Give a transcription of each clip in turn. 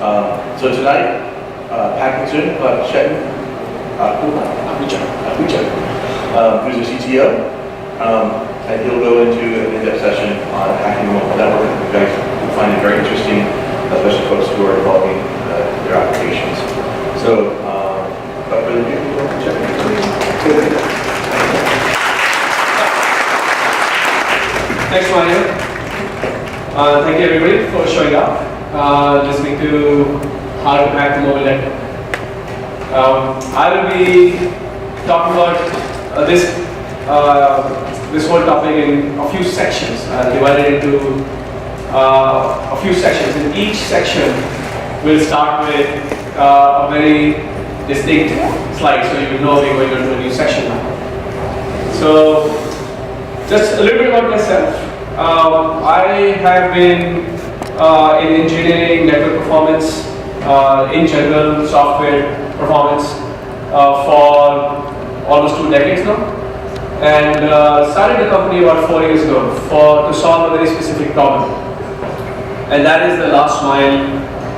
So tonight, Packaging Sept, who's the CTO, and he'll go into an in-depth session on hacking the mobile network. You guys will find it very interesting, especially folks who are developing their applications. So, without further ado, check it out. Thanks, Mario. Thank you everybody for showing up, listening to how to hack the mobile network. I will be talking about this whole topic in a few sections. I'll divide it into a few sections. In each section, we'll start with a very distinct slide, so you will know we're going into a new section now. So, just a little bit about myself. I have been in engineering, network performance, in general, software performance for almost 2 decades now, and started the company about 4 years ago to solve a very specific problem, and that is the last mile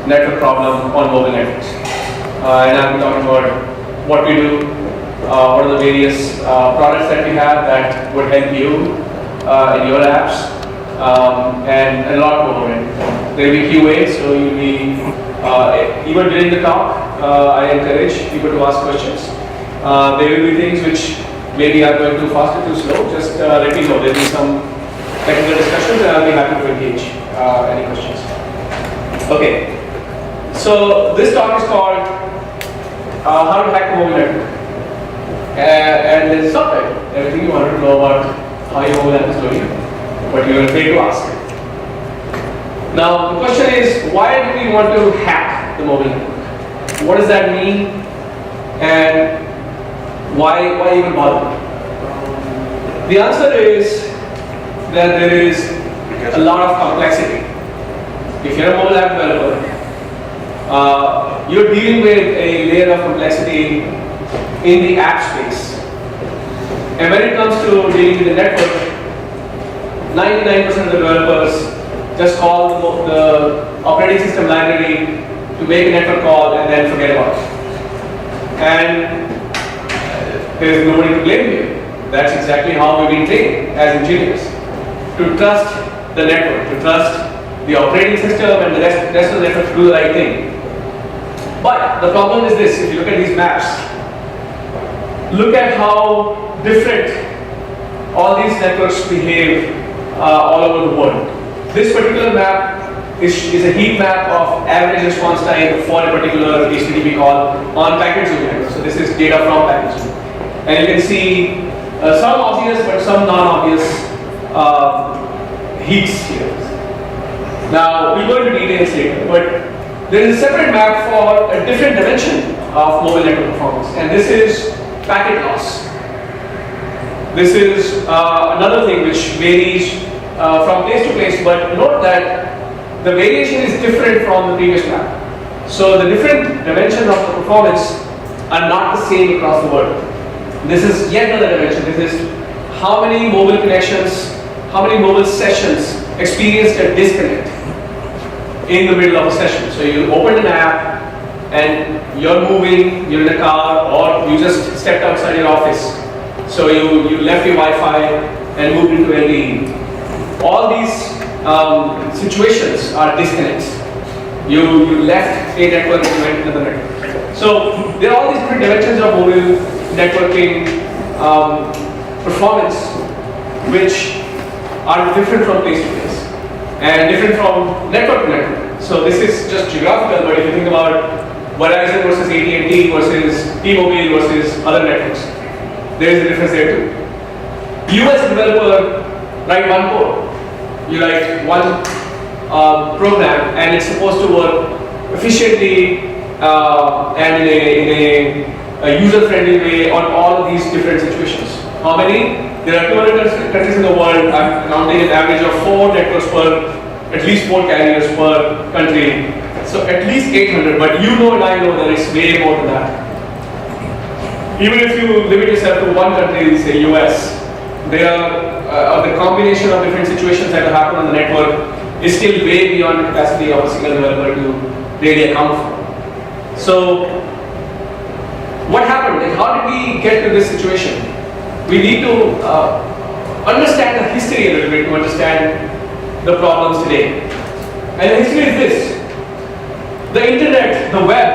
network problem on mobile networks. And I'll be talking about what we do, what are the various products that we have that would help you in your apps, and a lot more. There will be QA, so you'll be, even during the talk, I encourage people to ask questions. There will be things which maybe are going too fast or too slow, just let me know. There will be some technical discussions and I'll be happy to engage any questions. Okay, so this talk is called How to Hack the Mobile Network. And there's a subtitle, everything you wanted to know about how your mobile app is doing, but you're afraid to ask. Now, the question is, why do we want to hack the mobile network? What does that mean? And why even bother? The answer is that there is a lot of complexity. If you're a mobile app developer, you're dealing with a layer of complexity in the app space. And when it comes to dealing with the network, 99% of the developers just call the operating system library to make a network call and then forget about it. And there's nobody to blame here. That's exactly how we've been trained as engineers. To trust the network, to trust the operating system and the rest of the network to do the right thing. But the problem is this: if you look at these maps, look at how different all these networks behave all over the world. This particular map is a heat map of average response time for a particular HTTP call on packet switching network. So this is data from packet switching. And you can see some obvious but some non-obvious heats here. Now, we'll go into details later, but there is a separate map for a different dimension of mobile network performance, and this is packet loss. This is another thing which varies from place to place, but note that the variation is different from the previous map. So the different dimensions of the performance are not the same across the world. This is yet another dimension. This is how many mobile connections, how many mobile sessions experienced a disconnect in the middle of a session. So you opened an app and you're moving, you're in a car, or you just stepped outside your office. So you left your Wi-Fi and moved into LTE. All these situations are disconnects. You left a network and went to the network. So there are all these different dimensions of mobile networking performance which are different from place to place and different from network to network. So this is just geographical, but if you think about Verizon versus AT&T versus T-Mobile versus other networks, there is a difference there too. You as a developer write one code. You write one program and it's supposed to work efficiently and in a user-friendly way on all of these different situations. How many? There are 200 countries in the world. I'm counting an average of 4 networks per, at least 4 carriers per country. So at least 800, but you know and I know that it's way more than that. Even if you limit yourself to one country, say US, there are the combination of different situations that happen on the network is still way beyond the capacity of a single developer to really account for. So what happened? Like, how did we get to this situation? We need to understand the history a little bit to understand the problems today. And the history is this. The internet, the web,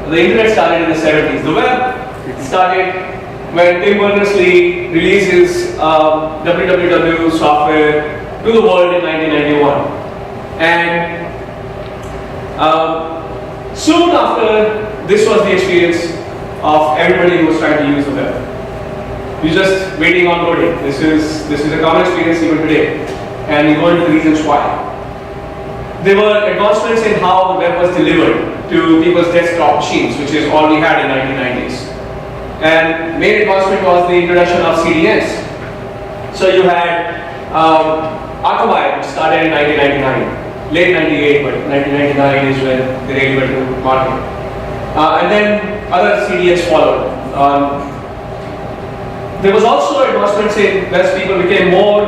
the internet started in the 70s. The web started when Tim Berners-Lee releases www software to the world in 1991. And soon after, this was the experience of everybody who was trying to use the web. You're just waiting on loading. This is a common experience even today. And we go into the reasons why. There were advancements in how the web was delivered to people's desktop machines, which is all we had in 1990s. And main advancement was the introduction of CDNs. So you had Akamai, which started in 1999, late 98, but 1999 is when they really went to market. And then other CDNs followed. There was also advancements in as people became more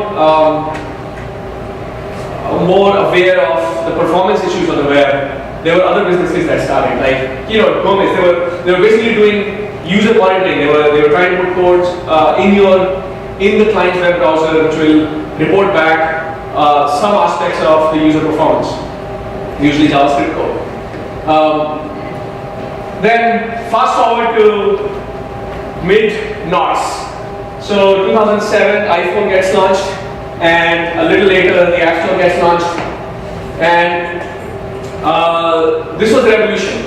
aware of the performance issues on the web. There were other businesses that started, like Gomez. They were basically doing user monitoring. They were trying to put codes in the client's web browser, which will report back some aspects of the user performance, usually JavaScript code. Then fast forward to mid-noughts. So 2007, iPhone gets launched, and a little later the App Store gets launched, and this was a revolution.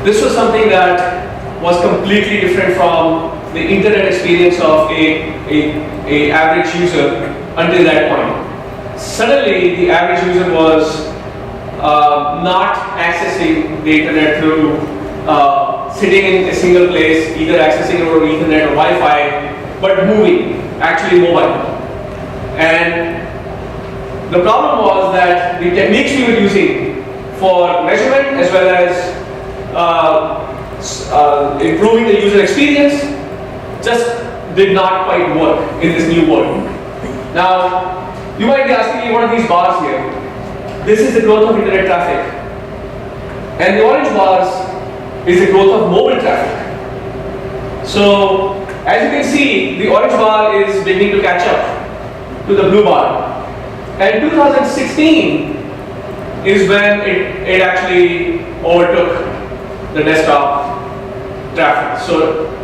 This was something that was completely different from the internet experience of a average user until that point. Suddenly, the average user was not accessing the internet through sitting in a single place, either accessing it over Ethernet or Wi-Fi, but moving, actually mobile. And the problem was that the techniques we were using for measurement as well as improving the user experience just did not quite work in this new world. Now, you might be asking me, what are these bars here? This is the growth of internet traffic. And the orange bars is the growth of mobile traffic. So, as you can see, the orange bar is beginning to catch up to the blue bar. And 2016 is when it actually overtook the desktop traffic. So,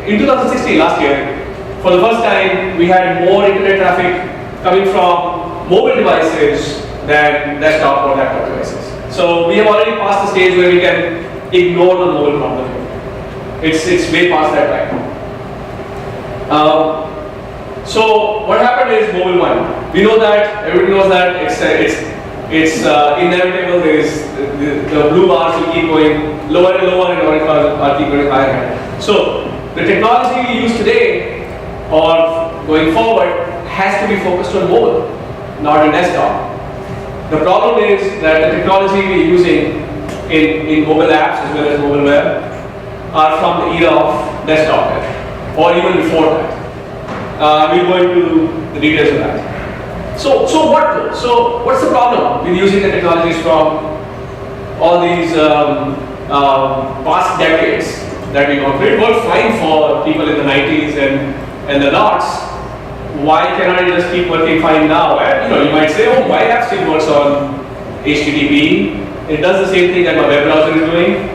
in 2016, last year, for the first time, we had more internet traffic coming from mobile devices than desktop or laptop devices. So, we have already passed the stage where we can ignore the mobile problem. It's way past that right now. So what happened is mobile one. We know that, everybody knows that it's inevitable. The blue bars will keep going lower and lower, and orange bars are keep going higher and higher. So the technology we use today or going forward has to be focused on mobile, not on desktop. The problem is that the technology we're using in mobile apps as well as mobile web are from the era of desktop web, or even before that. We'll go into the details of that. So what though? So what's the problem with using the technologies from all these past decades that we know? It worked fine for people in the 90s and the noughts. Why cannot it just keep working fine now? And you might say, oh, my app still works on HTTP. It does the same thing that my web browser is doing.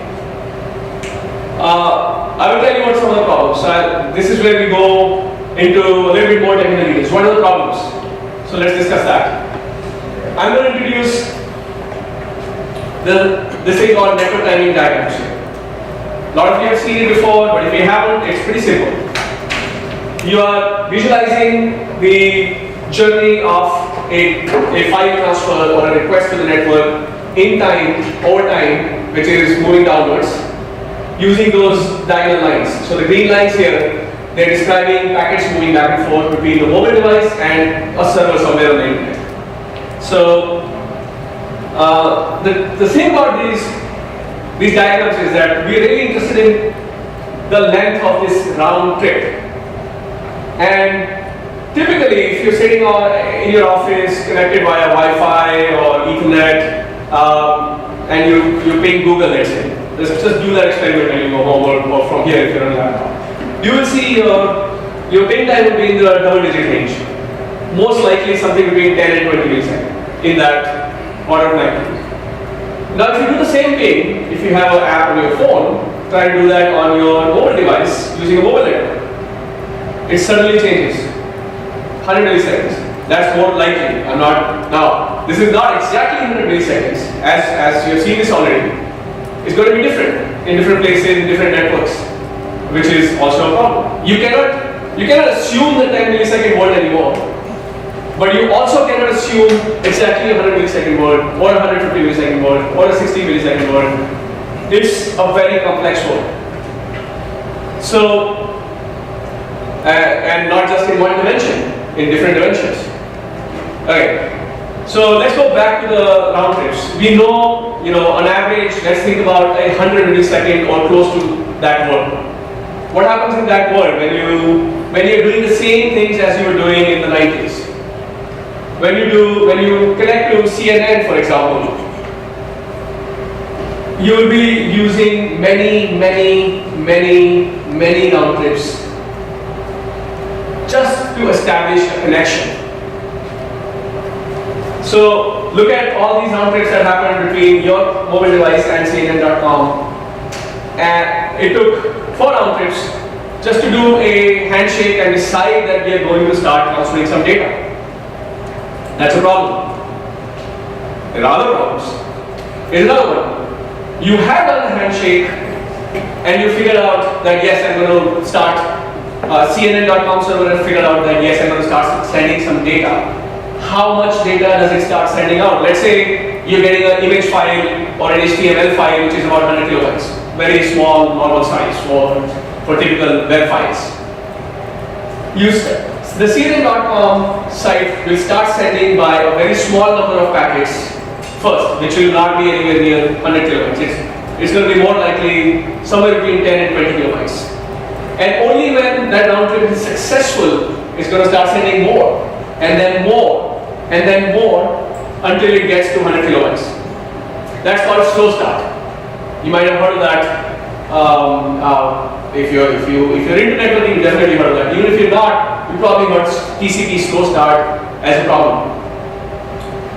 I will tell you what some of the problems. So this is where we go into a little bit more technical details. What are the problems? So let's discuss that. I'm going to introduce this thing called network timing diagrams here. A lot of you have seen it before, but if you haven't, it's pretty simple. You are visualizing the journey of a file transfer or a request to the network in time, over time, which is moving downwards, using those diagonal lines. So the green lines here, they're describing packets moving back and forth between the mobile device and a server somewhere on the internet. So the thing about these diagrams is that we're really interested in the length of this round trip. And typically, if you're sitting in your office connected via Wi-Fi or Ethernet, and you ping Google, let's say, just do that experiment when you go home or from here if you're on a laptop. You will see your ping time will be in the double-digit range. Most likely something between 10 and 20 milliseconds in that order of magnitude. Now, if you do the same thing, if you have an app on your phone, try to do that on your mobile device using a mobile network. It suddenly changes. 100 milliseconds. That's more likely. Now, this is not exactly 100 milliseconds, as you've seen this already. It's going to be different in different places, in different networks, which is also a problem. You cannot assume the 10 millisecond word anymore, but you also cannot assume exactly a 100 millisecond word, or a 150 millisecond word, or a 60 millisecond word. It's a very complex word. So, and not just in one dimension, in different dimensions. Okay, so let's go back to the round trips. We know, on average, let's think about 100 millisecond or close to that word. What happens in that word when you're doing the same things as you were doing in the 90s? When you connect to CNN, for example, you will be using many round trips just to establish a connection. So look at all these round trips that happened between your mobile device and CNN.com, and it took 4 round trips just to do a handshake and decide that we are going to start transferring some data. That's a problem. There are other problems. Here's another one. You have done a handshake and you figured out that yes, I'm going to start CNN.com server and figured out that yes, I'm going to start sending some data. How much data does it start sending out? Let's say you're getting an image file or an HTML file which is about 100 kilobytes. Very small, normal size for typical web files. The CNN.com site will start sending by a very small number of packets first, which will not be anywhere near 100 kilobytes. It's going to be more likely somewhere between 10 and 20 kilobytes. And only when that round trip is successful, it's going to start sending more, and then more, and then more, until it gets to 100 kilobytes. That's called slow start. You might have heard of that. If you're into networking, you definitely heard of that. Even if you're not, you probably heard TCP slow start as a problem.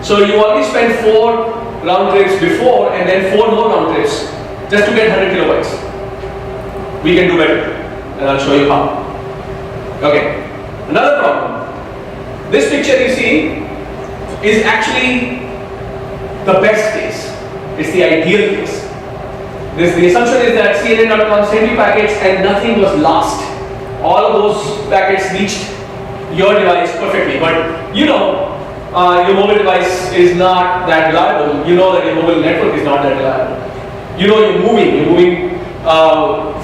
So you already spent 4 round trips before, and then 4 more round trips just to get 100 kilobytes. We can do better, and I'll show you how. Okay, another problem. This picture you see is actually the best case. It's the ideal case. The assumption is that CNN.com sent you packets and nothing was lost. All of those packets reached your device perfectly. But your mobile device is not that reliable. You know that your mobile network is not that reliable. You know you're moving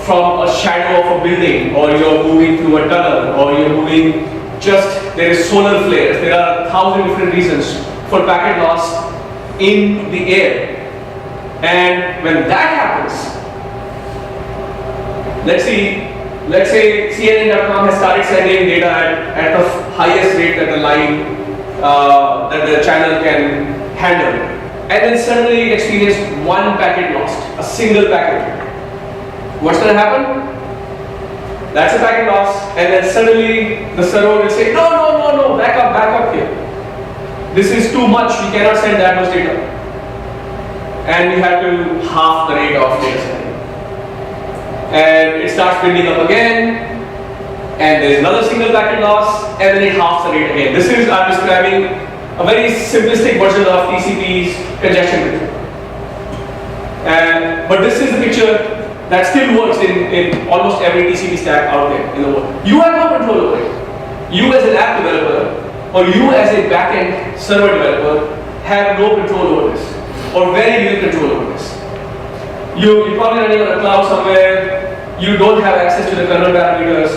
from a shadow of a building, or you're moving through a tunnel, or you're moving there is solar flares. There are 1,000 different reasons for packet loss in the air. And when that happens, let's say CNN.com has started sending data at the highest rate that the line, that the channel can handle, and then suddenly it experienced 1 packet lost, a single packet. What's going to happen? That's a packet loss, and then suddenly the server will say, no, back up here. This is too much, we cannot send that much data. And we have to half the rate of data sending. And it starts building up again, and there's another single packet loss, and then it halves the rate again. I'm describing a very simplistic version of TCP's congestion control. But this is the picture that still works in almost every TCP stack out there in the world. You have no control over it. You as an app developer, or you as a backend server developer, have no control over this, or very little control over this. You're probably running on a cloud somewhere. You don't have access to the kernel parameters.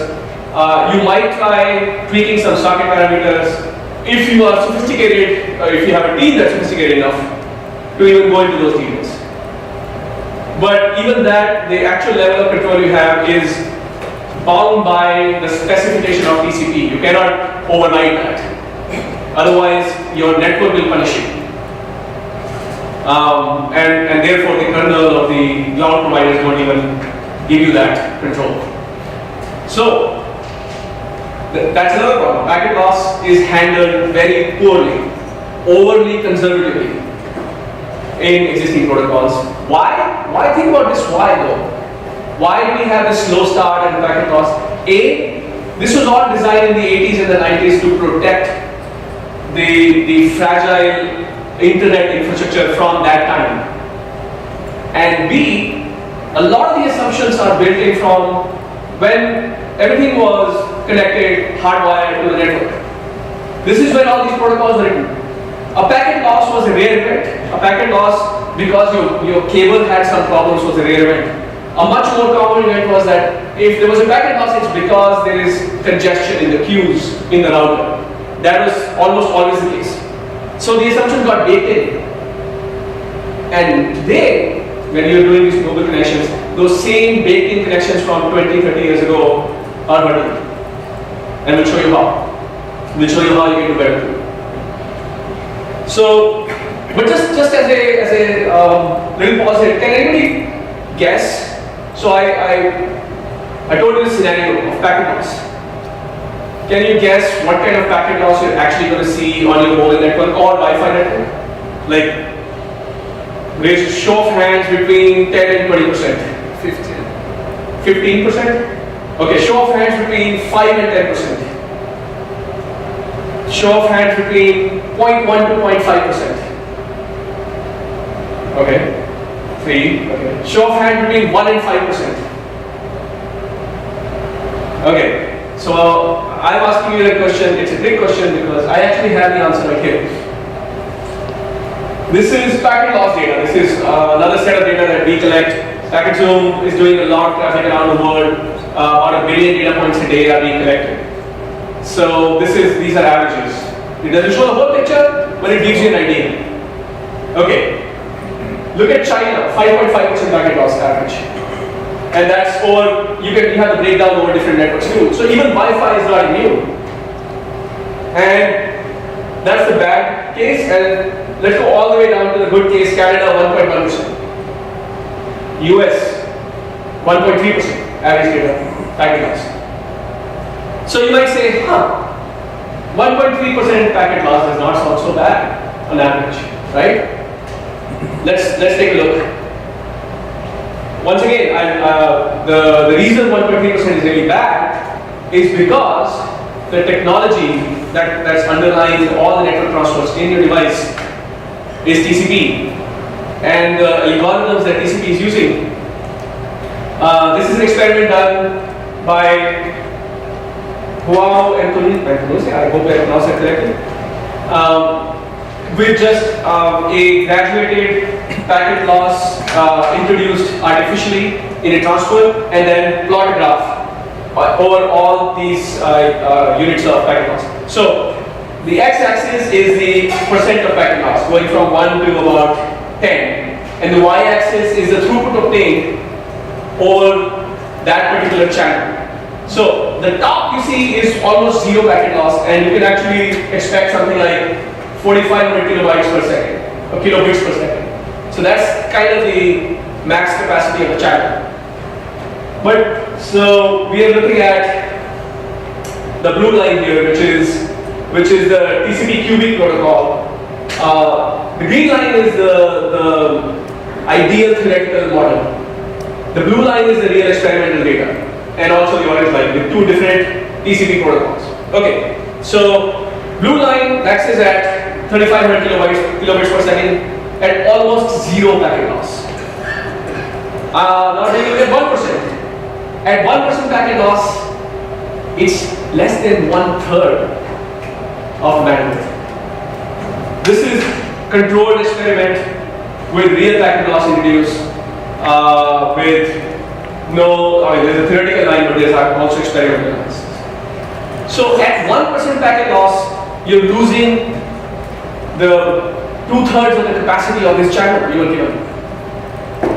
You might try tweaking some socket parameters if you are sophisticated, or if you have a team that's sophisticated enough to even go into those details. But even that, the actual level of control you have is bound by the specification of TCP. You cannot override that. Otherwise, your network will punish you. And therefore, the kernel of the cloud providers won't even give you that control. So, that's another problem. Packet loss is handled very poorly, overly conservatively in existing protocols. Why? Why think about this? Why though? Why do we have this slow start and packet loss? A, this was all designed in the 80s and the 90s to protect the fragile internet infrastructure from that time. And B, a lot of the assumptions are built in from when everything was connected, hardwired to the network. This is when all these protocols were written. A packet loss was a rare event. A packet loss, because your cable had some problems, was a rare event. A much more common event was that if there was a packet loss, it's because there is congestion in the queues in the router. That was almost always the case. So the assumptions got baked in. And they, when you're doing these mobile connections, those same baked in connections from 20, 30 years ago are hurting. And we'll show you how. We'll show you how you can do better. So, but just as a little pause here, can anybody guess? So I told you the scenario of packet loss. Can you guess what kind of packet loss you're actually going to see on your mobile network or Wi-Fi network? Like, raise a show of hands between 10 and 20%. 15. 15%? Okay, show of hands between 5 and 10%. Show of hands between 0.1 to 0.5%. Okay. 3. Okay. Show of hands between 1 and 5%. Okay. So I'm asking you a question. It's a trick question because I actually have the answer right here. This is packet loss data. This is another set of data that we collect. Packet Zoom is doing a lot of traffic around the world. About 1 billion data points a day are being collected. So these are averages. It doesn't show the whole picture, but it gives you an idea. Okay. Look at China, 5.5% packet loss average. And that's over, you have the breakdown over different networks too. So even Wi-Fi is not immune. And that's the bad case. And let's go all the way down to the good case, Canada 1.1%. US 1.3% average data packet loss. So you might say, 1.3% packet loss does not sound so bad on average, right? Let's take a look. Once again, the reason 1.3% is really bad is because the technology that's underlying all the network transfers in your device is TCP, and the algorithms that TCP is using. This is an experiment done by Huao and Tunisia, I hope I pronounced that correctly, with just a graduated packet loss introduced artificially in a transfer and then plot a graph over all these units of packet loss. So the x-axis is the percent of packet loss going from 1 to about 10, and the y-axis is the throughput obtained over that particular channel. So the top you see is almost zero packet loss, and you can actually expect something like 4,500 kilobytes per second, or kilobits per second. So that's kind of the max capacity of the channel. But so we are looking at the blue line here, which is the TCP cubic protocol. The green line is the ideal theoretical model. The blue line is the real experimental data, and also the orange line with two different TCP protocols. Okay, so blue line maxes at 3,500 kilobits per second at almost zero packet loss. Now then you get 1%. At 1% packet loss, it's less than 1/3 of bandwidth. This is controlled experiment with real packet loss introduced with there's a theoretical line, but there's also experimental analysis. So at 1% packet loss, you're losing the 2/3 of the capacity of this channel you were given.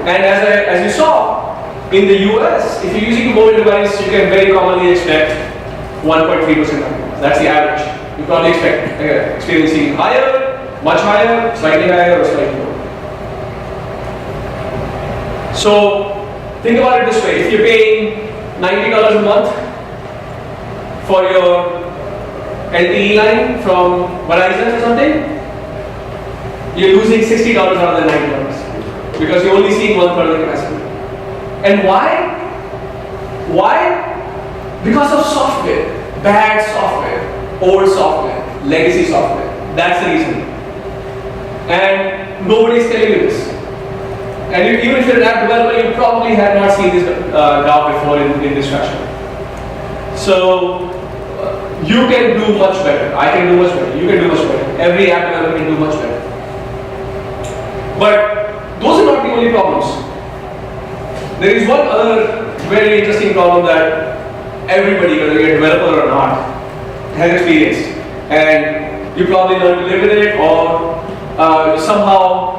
And as you saw, In the US, if you're using a mobile device, you can very commonly expect 1.3% time loss. That's the average. You probably expect experiencing higher, much higher, slightly higher, or slightly lower. So think about it this way: if you're paying $90 a month for your LTE line from Verizon or something, you're losing $60 out of the $90 because you're only seeing 1/3 of the capacity. And why? Why? Because of software, bad software, old software, legacy software. That's the reason. And nobody's telling you this. And even if you're an app developer, you probably have not seen this graph before in this fashion. So you can do much better. I can do much better. You can do much better. Every app developer can do much better. But those are not the only problems. There is one other very interesting problem that everybody, whether you're a developer or not, has experienced. And you probably learn to live with it, or somehow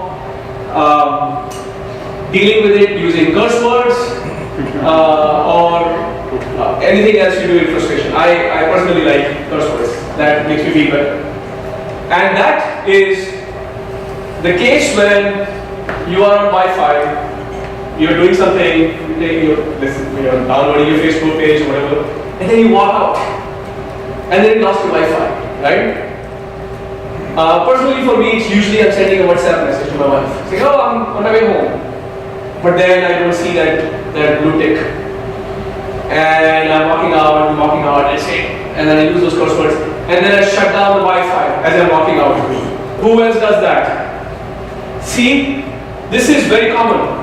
dealing with it using curse words or anything else you do in frustration. I personally like curse words. That makes me feel better. And that is the case when you are on Wi-Fi, you're doing something, you're downloading your Facebook page or whatever, and then you walk out, and then you lost your Wi-Fi, right? Personally for me, it's usually I'm sending a WhatsApp message to my wife, saying, oh, I'm on my way home. But then I don't see that blue tick. And I'm walking out, I say, and then I use those curse words, and then I shut down the Wi-Fi as I'm walking out. Who else does that? See, this is very common.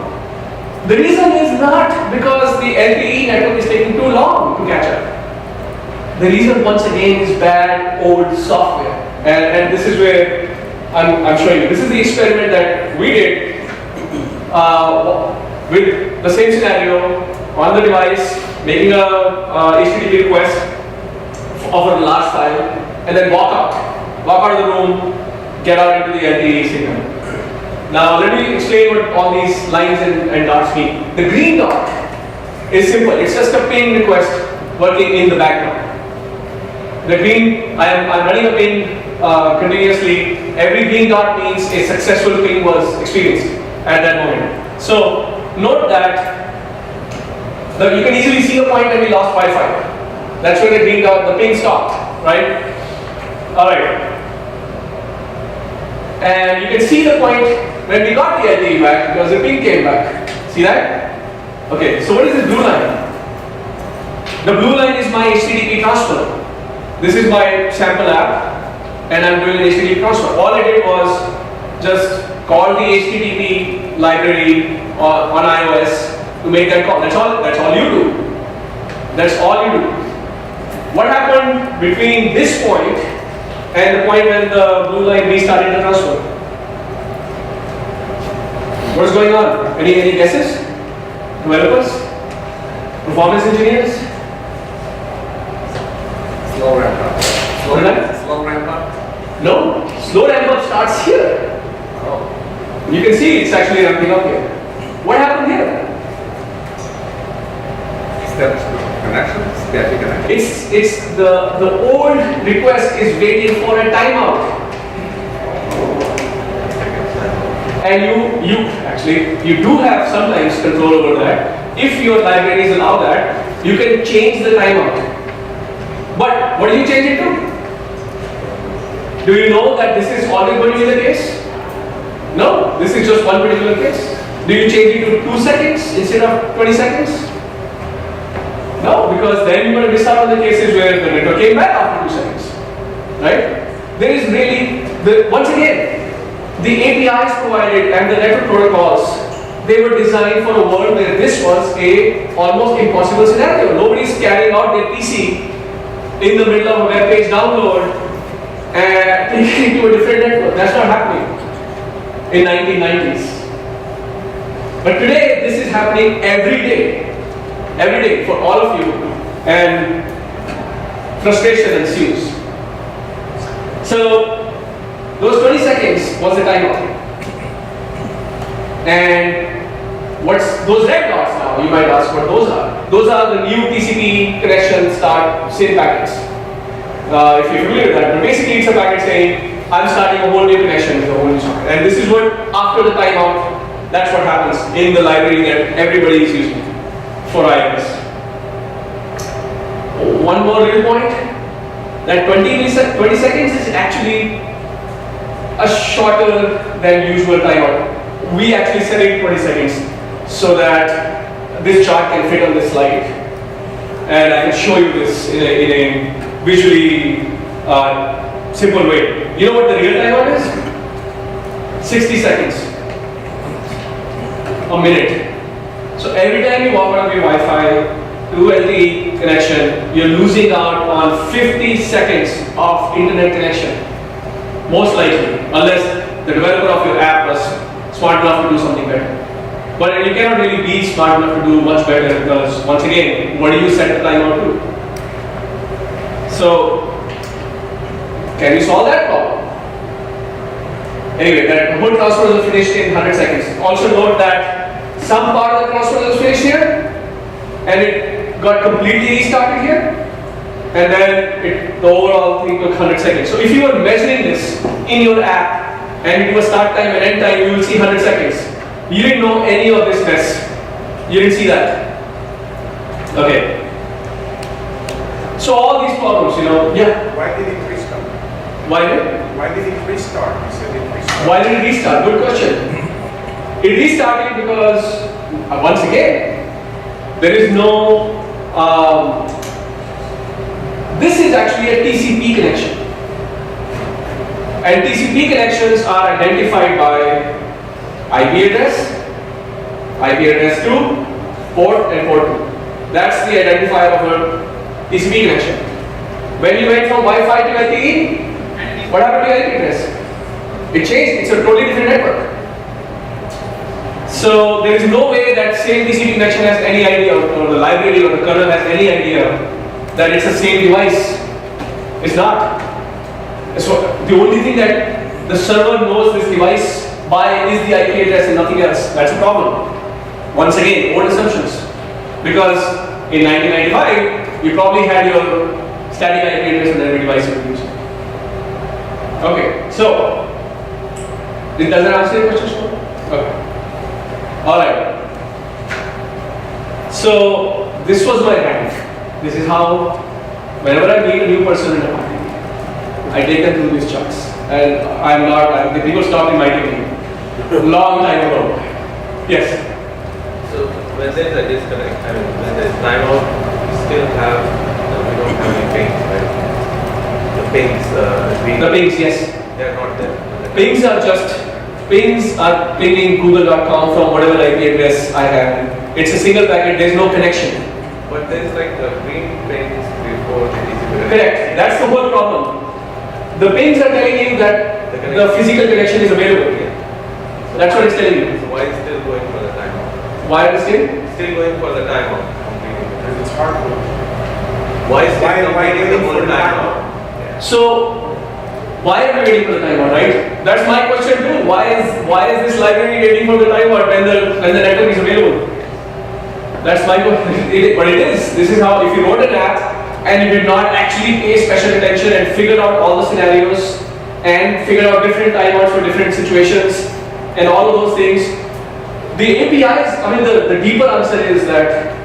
The reason is not because the LTE network is taking too long to catch up. The reason, once again, is bad old software. And this is where I'm showing you. This is the experiment that we did with the same scenario on the device, making a HTTP request of a large file, and then walk out of the room, get out into the LTE signal. Now let me explain what all these lines and dots mean. The green dot is simple. It's just a ping request working in the background. The green, I'm running a ping continuously. Every green dot means a successful ping was experienced at that moment. So note that you can easily see the point when we lost Wi-Fi. That's when the green dot, the ping stopped, right? All right. And you can see the point when we got the LTE back because the ping came back. See that? Okay, so what is this blue line? The blue line is my HTTP transfer. This is my sample app, and I'm doing an HTTP transfer. All I did was just call the HTTP library on iOS to make that call. That's all you do. That's all you do. What happened between this point and the point when the blue line restarted the transfer? What's going on? Any guesses? Developers? Performance engineers? Slow ramp up. Slow ramp up? No, slow ramp up starts here. Oh. You can see it's actually ramping up here. What happened here? Step connection? Static connection? It's the old request is waiting for a timeout. And you do have sometimes control over that. If your libraries allow that, you can change the timeout. But what do you change it to? Do you know that this is always going to be the case? No, this is just one particular case. Do you change it to 2 seconds instead of 20 seconds? No, because then you're going to miss out on the cases where the network came back after 2 seconds. Right? There is really, once again, the APIs provided and the network protocols, they were designed for a world where this was a almost impossible scenario. Nobody's carrying out their PC in the middle of a web page download and taking it to a different network. That's not happening in 1990s. But today, this is happening every day for all of you, and frustration ensues. So those 20 seconds was the timeout. And what's those red dots now You might ask what those are. Those are the new TCP connection start SYN packets. If you're familiar with that, but basically it's a packet saying, I'm starting a whole new connection with a whole new socket. And this is what, after the timeout, that's what happens in the library that everybody is using for iOS. One more little point, that 20 seconds is actually a shorter than usual timeout. We actually set it 20 seconds so that this chart can fit on this slide. And I can show you this in a visually simple way. You know what the real timeout is? 60 seconds. A minute. So every time you walk out of your Wi-Fi to LTE connection, you're losing out on 50 seconds of internet connection. Most likely, unless the developer of your app was smart enough to do something better. But you cannot really be smart enough to do much better because, once again, what do you set the timeout to? So, can you solve that problem? Anyway, that whole transfer was finished in 100 seconds. Also note that some part of the transfer was finished here, and it got completely restarted here, and then the overall thing took 100 seconds. So if you were measuring this in your app, and you do a start time and end time, you will see 100 seconds. You didn't know any of this mess. You didn't see that. Okay. So all these problems, yeah. Why did it restart? Why did? Why did it restart? You said it restarted. Why did it restart? Good question. It restarted because, once again, there is no, this is actually a TCP connection. And TCP connections are identified by IP address 2, port and port 2. That's the identifier of a TCP connection. When you went from Wi-Fi to LTE, what happened to your IP address? It changed, it's a totally different network. So there is no way that same TCP connection has any idea, or the library or the kernel has any idea that it's the same device. It's not. So the only thing that the server knows this device by is the IP address and nothing else. That's a problem. Once again, old assumptions. Because in 1995, you probably had your static IP address on every device you were using. Okay, so does that answer your question? Okay. Alright. So this was my rant. This is how, whenever I meet a new person in a party, I take them through these charts. And the people stopped inviting me. Long time ago. Yes? So when there's a disconnect, when there's timeout, we still have, we don't have any pings, right? The pings, yes. They're not there. Pings are pinging google.com from whatever IP address I have. It's a single packet, there's no connection. But there's like the green pings before the TCP. Correct, that's the whole problem. The pings are telling you that the physical connection is available. So that's what it's telling you. So why is still going for the timeout? Why are they Still going for the timeout. Because it's hardcore. Why is Why still waiting completing the for whole the timeout? timeout? So, why are we waiting for the timeout, right? That's my question too. Why is this library waiting for the timeout when the network is available? That's my question. But it is. This is how, if you wrote an app and you did not actually pay special attention and figure out all the scenarios and figure out different timeouts for different situations and all of those things, the APIs, the deeper answer is that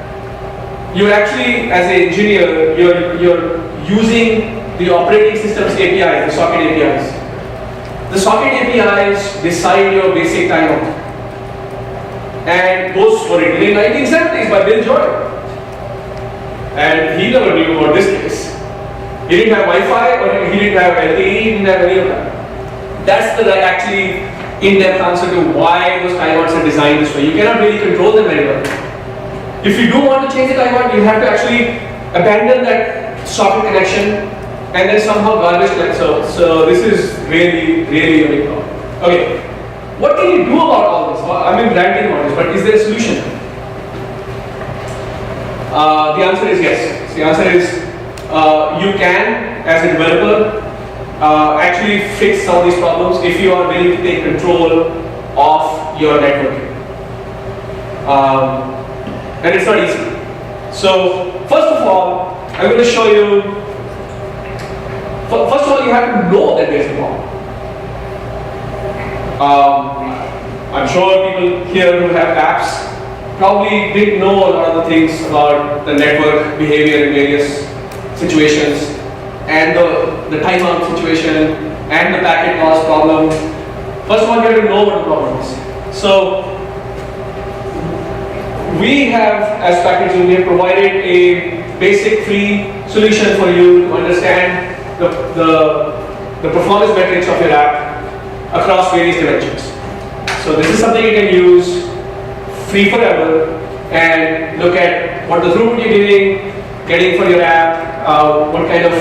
you're actually, as an engineer, you're using the operating system's APIs, the socket APIs. The socket APIs decide your basic timeout. And those were written in 1970s by Bill Joy. And he never knew about this case. He didn't have Wi-Fi, or he didn't have LTE, he didn't have any of that. That's the actually in-depth answer to why those timeouts are designed this way. You cannot really control them very well. If you do want to change the timeout, you have to actually abandon that socket connection and then somehow garbage collect. So this is really, really a big problem. Okay, what can you do about all this? I mean, ranting about this, but is there a solution? The answer is yes. The answer is you can, as a developer, actually fix some of these problems if you are willing to take control of your networking. and it's not easy. So first of all, I'm going to show you. First of all, you have to know that there's a problem. I'm sure people here who have apps probably didn't know a lot of the things about the network behavior in various situations, and the timeout situation, and the packet loss problem. First of all, you have to know what the problem is. So we have, as Package we have provided a basic free solution for you to understand the performance metrics of your app across various dimensions. So this is something you can use free forever and look at what the throughput you're getting for your app, what kind of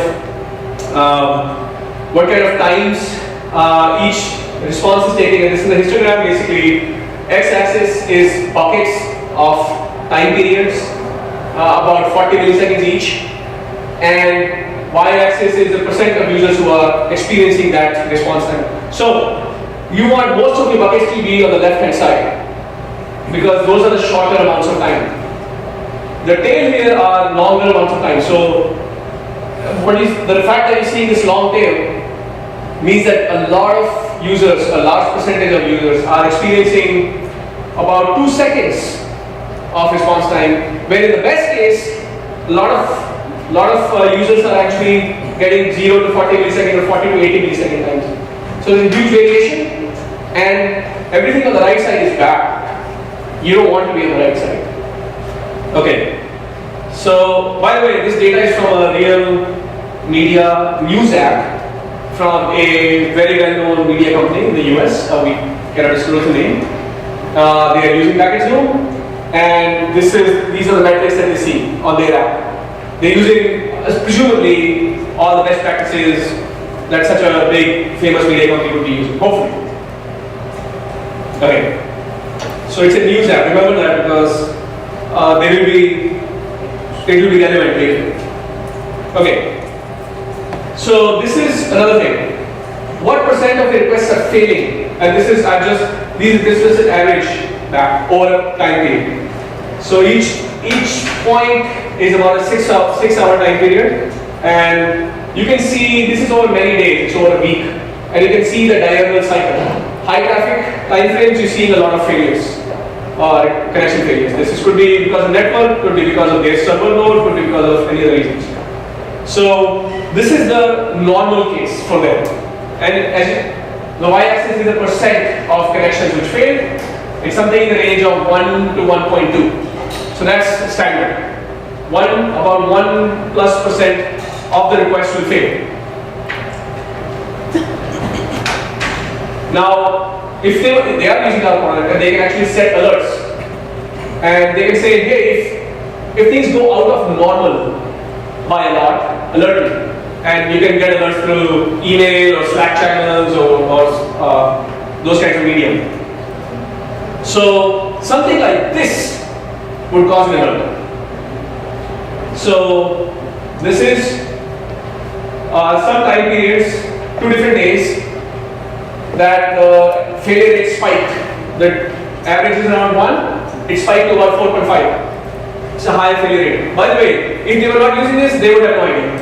times each response is taking. And this is the histogram. Basically, x-axis is buckets of time periods, about 40 milliseconds each, and y-axis is the percent of users who are experiencing that response time. So you want most of your buckets to be on the left-hand side, because those are the shorter amounts of time. The tail here are longer amounts of time. So the fact that you're seeing this long tail means that a lot of users, a large percentage of users are experiencing about 2 seconds of response time, where in the best case, a lot of users are actually getting 0 to 40 milliseconds or 40 to 80 millisecond times. So there's a huge variation, and everything on the right side is bad. You don't want to be on the right side. Okay. So, by the way, this data is from a real media news app from a very well-known media company in the US. We cannot disclose the name. They are using Package Zoom, and these are the metrics that they see on their app. They're using presumably all the best practices that such a big, famous media company would be using, hopefully. Okay. So it's a news app. Remember that, because it will be relevant later. Okay. So this is another thing. What percent of the requests are failing? And this is this is an average back over time period. So each point is about a 6 hour time period, and you can see this is over many days. It's over a week, and you can see the diagonal cycle. High traffic time frames, you're seeing a lot of failures. Connection failures. This could be because of network, could be because of their server load, could be because of any other reasons. So this is the normal case for them. And the y-axis is the percent of connections which fail. It's something in the range of 1 to 1.2. So that's standard. About 1+% of the requests will fail. Now, if they are using our product, and they can actually set alerts, and they can say, hey, if things go out of normal by a lot, alert me. And you can get alerts through email or Slack channels or those kinds of medium. So something like this would cause an alert. So this is some time periods, 2 different days, that the failure rate spiked. The average is around 1, it spiked to about 4.5. It's a high failure rate. By the way, if they were not using this, they would have no idea.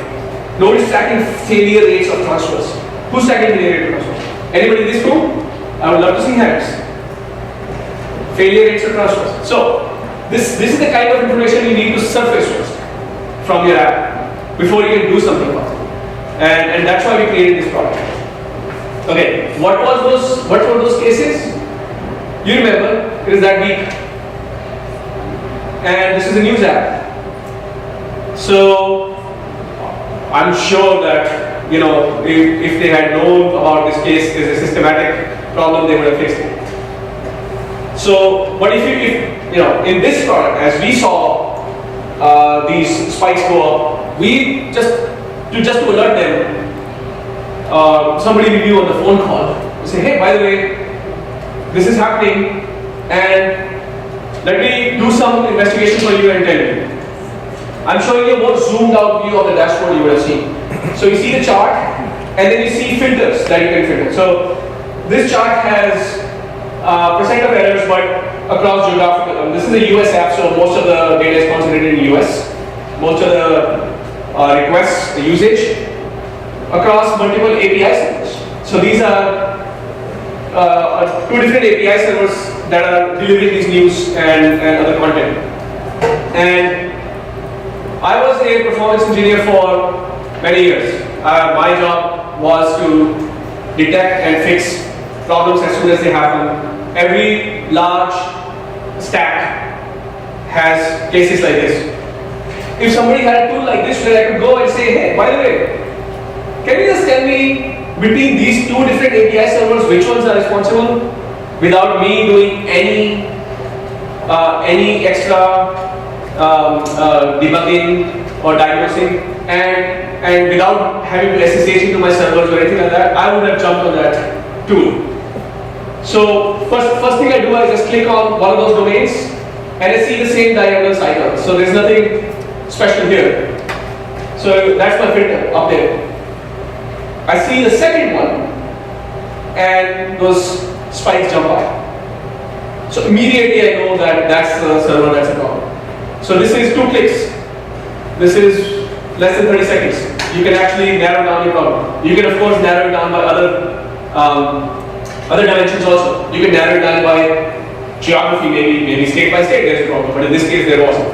Nobody's tracking failure rates of transfers. Who's tracking failure rate of transfers? Anybody in this room? I would love to see hands. Failure rates of transfers. So, this is the kind of information you need to surface first from your app before you can do something about it. And that's why we created this product. Okay, what were those cases? You remember, it is that week. And this is a news app. So I'm sure that if they had known about this case is a systematic problem, they would have fixed it. So, but if in this product, as we saw these spikes go up, we just to alert them. Somebody will be on the phone call and say, hey, by the way, this is happening, and let me do some investigation for you and tell you. I'm showing you a more zoomed out view of the dashboard you would have seen. So you see the chart, and then you see filters that you can filter. So this chart has percent of errors, but across geographical. This is a US app, so most of the data is concentrated in US. Most of the requests, the usage across multiple API servers. So these are two different API servers that are delivering this news and other content. And I was a performance engineer for many years. My job was to detect and fix problems as soon as they happen. Every large stack has cases like this. If somebody had a tool like this where I could go and say, hey, by the way, can you just tell me between these two different API servers which ones are responsible, without me doing any extra debugging or diagnosing, and without having to SSH into my servers or anything like that, I would have jumped on that tool. So first thing I do, I just click on one of those domains and I see the same diagonal icon. So there's nothing special here. So that's my filter up there. I see the second one and those spikes jump up. So immediately I know that that's the server that's a problem. So this is 2 clicks. This is less than 30 seconds. You can actually narrow down your problem. You can of course narrow it down by other dimensions also. You can narrow it down by geography, maybe state by state there's a problem, but in this case there wasn't.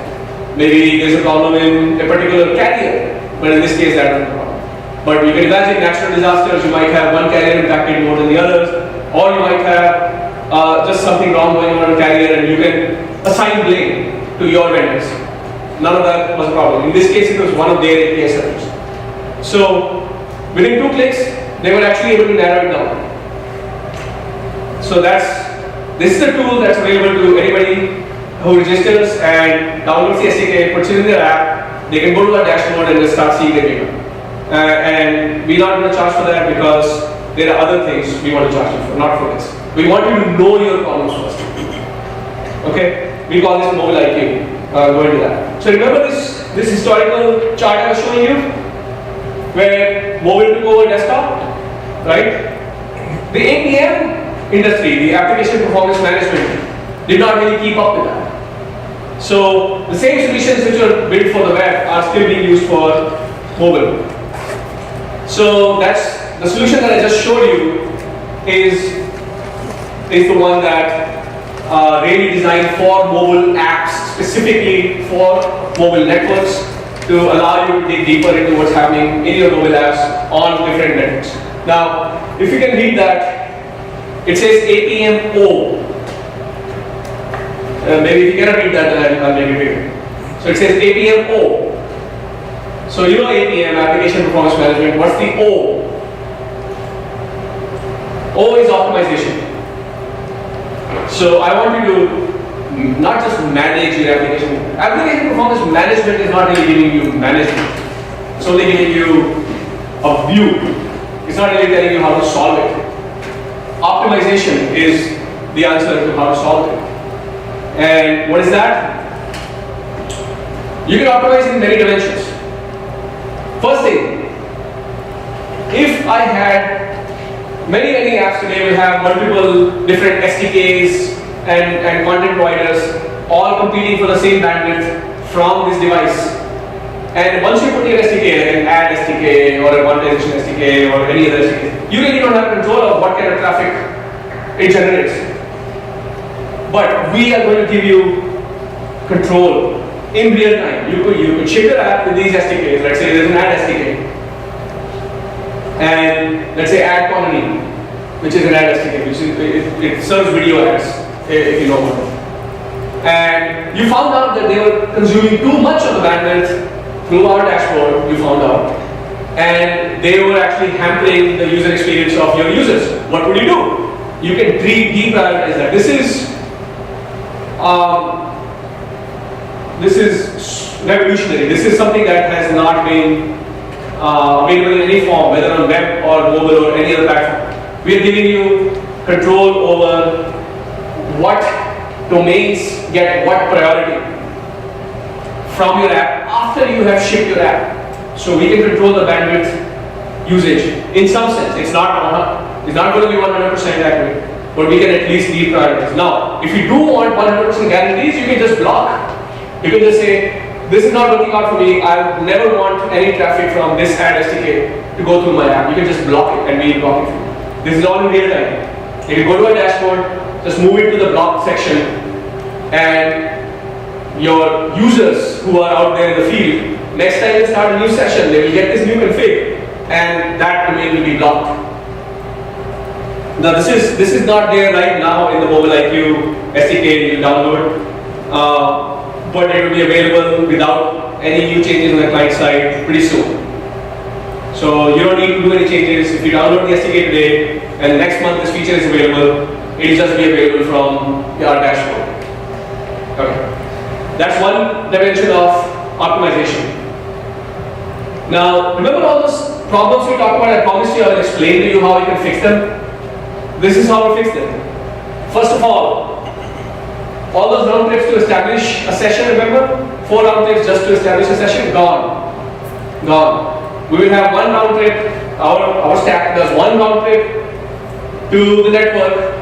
Maybe there's a problem in a particular carrier, but in this case that isn't a problem. But you can imagine natural disasters, you might have one carrier impacted more than the others, or you might have just something wrong going on in a carrier and you can assign blame to your vendors. None of that was a problem. In this case it was one of their API servers. So within 2 clicks, they were actually able to narrow it down. So this is a tool that's available to anybody who registers and downloads the SDK, puts it in their app. They can go to our dashboard and just start seeing the data. And we're not going to charge for that because there are other things we want to charge you for, not for this. We want you to know your problems first. Okay? We call this mobile IQ. Go into that. So remember this historical chart I was showing you, where mobile took over desktop, right? The APM industry, the application performance management, did not really keep up with that. So the same solutions which are built for the web are still being used for mobile. So that's the solution that I just showed you is the one that really designed for mobile apps, specifically for mobile networks, to allow you to dig deeper into what's happening in your mobile apps on different networks. Now, if you can read that, it says APMO. Maybe if you cannot read that, then I'll make it bigger. So it says APMO. So you know APM, Application Performance Management. What's the O? O is optimization. So I want you to not just manage your application. Application performance management is not really giving you management. It's only giving you a view. It's not really telling you how to solve it. Optimization is the answer to how to solve it. And what is that? You can optimize in many dimensions. First thing, if I had many apps today will have multiple different SDKs and content providers all competing for the same bandwidth from this device. And once you put your SDK, like an ad SDK or a monetization SDK or any other SDK, you really don't have control of what kind of traffic it generates. But we are going to give you control in real time. You could ship your app with these SDKs. Let's say there's an ad SDK. And let's say ad quantity, which is an ad SDK, which is, it serves video ads, if you know about it. And you found out that they were consuming too much of the bandwidth through our dashboard, you found out. And they were actually hampering the user experience of your users. What would you do? You can deprioritize that. This is revolutionary. This is something that has not been available in any form, whether on web or mobile or any other platform. We are giving you control over what domains get what priority from your app after you have shipped your app. So we can control the bandwidth usage in some sense. It's not going to be 100% accurate, but we can at least deprioritize. Now, if you do want 100% guarantees, you can just block. You can just say, this is not working out for me, I never want any traffic from this ad SDK to go through my app. You can just block it and we'll block it for you. This is all in real time. If you go to a dashboard, just move it to the block section, and your users who are out there in the field, next time they start a new session, they will get this new config, and that domain will be blocked. Now this is not there right now in the Mobile IQ SDK you download, but it will be available without any new changes on the client side pretty soon. So you don't need to do any changes. If you download the SDK today and next month this feature is available, it will just be available from our dashboard. Okay. That's one dimension of optimization. Now, remember all those problems we talked about? I promised you I will explain to you how you can fix them. This is how we fix them. First of all those round trips to establish a session, remember? 4 round trips just to establish a session, gone. We will have one round trip, our stack does one round trip to the network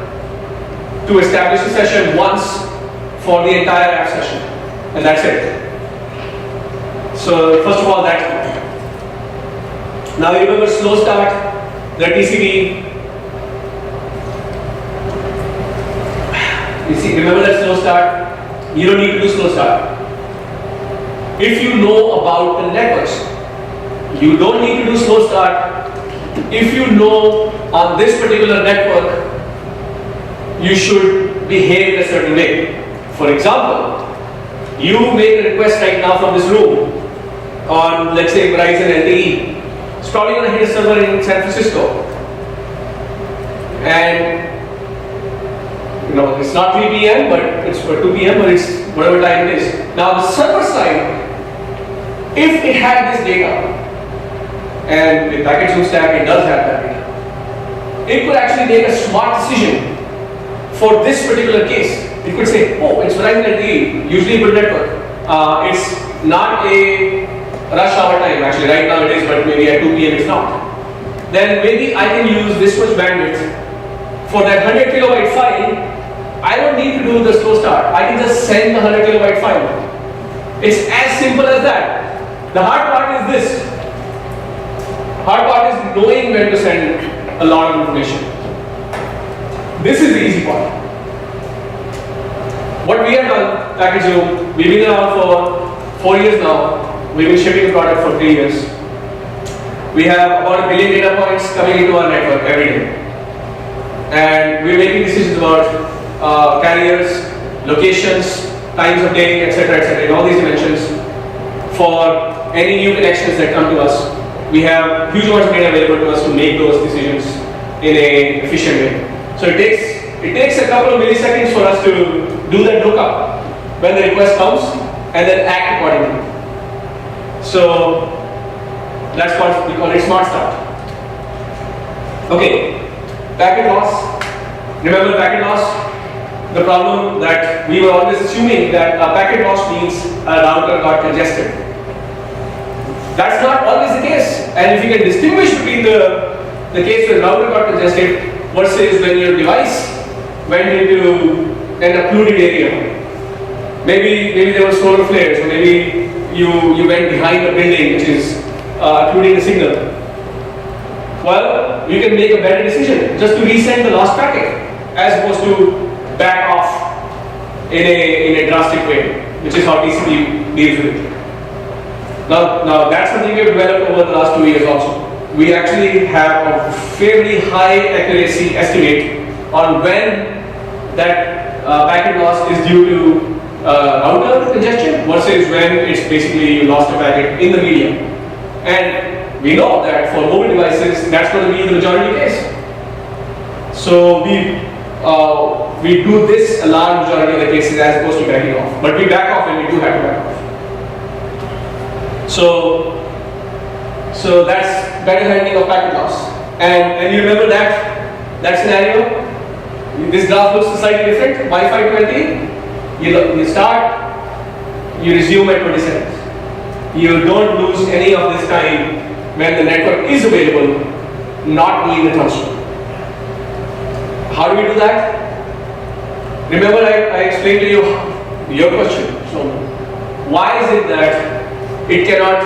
to establish a session once for the entire app session, and that's it. So first of all, that's good. Now you remember slow start, the TCP. You see, remember that slow start? You don't need to do slow start. If you know about the networks, you don't need to do slow start. If you know on this particular network, you should behave in a certain way. For example, you make a request right now from this room on, let's say, Verizon LTE. It's probably going to hit a server in San Francisco. And it's not 3 p.m., but it's 2 p.m., but it's whatever time it is. Now the server side, if it had this data, and with packet zoom stack it does have that data, it could actually make a smart decision for this particular case. It could say, oh, it's Verizon LTE, usually a good network. It's not a rush hour time, actually right now it is, but maybe at 2 p.m. it's not. Then maybe I can use this much bandwidth for that 100 kilobyte file. I don't need to do the slow start. I can just send the 100 kilobyte file. It's as simple as that. The hard part is this. Hard part is knowing when to send a lot of information. This is the easy part. What we have done, Packet Zoom, we've been around for 4 years now. We've been shipping the product for 3 years. We have about 1 billion data points coming into our network every day. And we're making decisions about carriers, locations, times of day, etc., in all these dimensions for any new connections that come to us. We have huge amounts of data available to us to make those decisions in an efficient way. So it takes a couple of milliseconds for us to do that lookup when the request comes and then act accordingly. So that's what we call it smart start. Okay, packet loss. Remember packet loss? The problem that we were always assuming that a packet loss means a router got congested. That's not always the case. And if you can distinguish between the case where router got congested versus when your device went into an occluded area. Maybe there were solar flares, or maybe you went behind a building which is occluding the signal. Well, you can make a better decision just to resend the lost packet as opposed to back off in a drastic way, which is how TCP deals with it. Now that's something we've developed over the last 2 years also. We actually have a fairly high accuracy estimate on when that packet loss is due to router congestion versus when it's basically you lost a packet in the medium. And we know that for mobile devices, that's going to be the majority case. So we do this a large majority of the cases as opposed to backing off. But we back off when we do have to back off. So that's better handling of packet loss. And you remember that scenario? This graph looks slightly different. Wi-Fi 20, you start, you resume at 20 seconds. You don't lose any of this time when the network is available, not doing the transfer. How do we do that? Remember I explained to you your question. So why is it that it cannot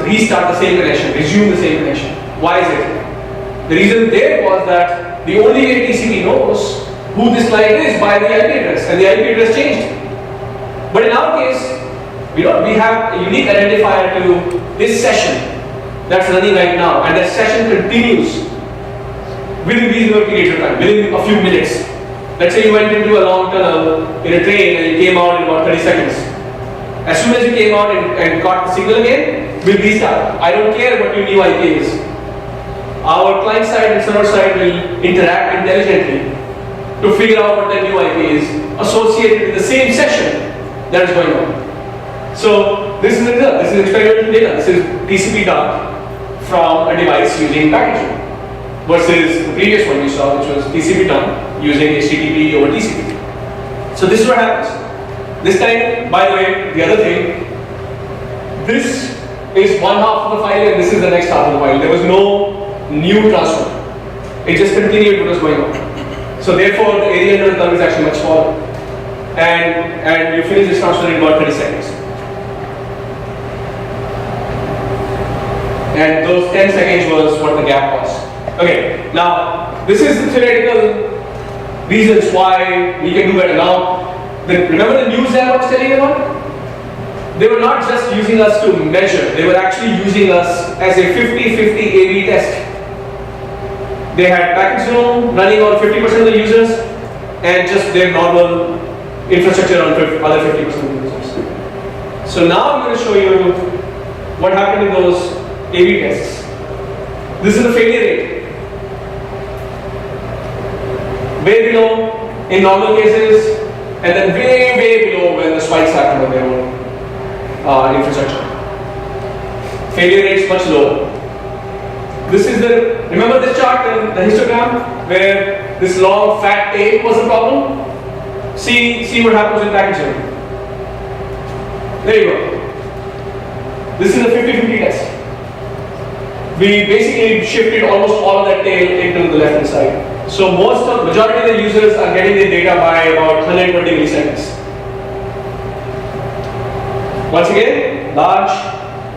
restart the same connection, resume the same connection? Why is it? The reason there was that the only way TCP knows who this client is by the IP address, and the IP address changed. But in our case, we have a unique identifier to this session that's running right now, and that session continues within reasonable periods of time, within a few minutes. Let's say you went into a long tunnel in a train and you came out in about 30 seconds. As soon as you came out and got the signal again, we'll restart. I don't care what your new IP is. Our client side and server side will interact intelligently to figure out what that new IP is associated with the same session that is going on. So this is the result. This is experimental data. This is TCP done from a device using packaging versus the previous one you saw, which was TCP done using HTTP over TCP. So this is what happens. This time, by the way, the other thing, this is one half of the file and this is the next half of the file. There was no new transfer. It just continued what was going on. So therefore, the area under the curve is actually much smaller. And you finish this transfer in about 30 seconds. And those 10 seconds was what the gap was. Okay, now this is the theoretical reasons why we can do better. Now, remember the news that I was telling you about? They were not just using us to measure, they were actually using us as a 50-50 A/B test. They had packet zone running on 50% of the users and just their normal infrastructure on other 50% of the users. So now I'm going to show you what happened in those A/B tests. This is the failure rate. Way below in normal cases, and then way below when the spikes happen on their own infrastructure. Failure rates much lower. This is remember this chart and the histogram where this long fat tape was the problem? See what happens with packaging. There you go. This is a 50-50 test. We basically shifted almost all of that tail into the left hand side. So majority of the users are getting their data by about 120 milliseconds. Once again, large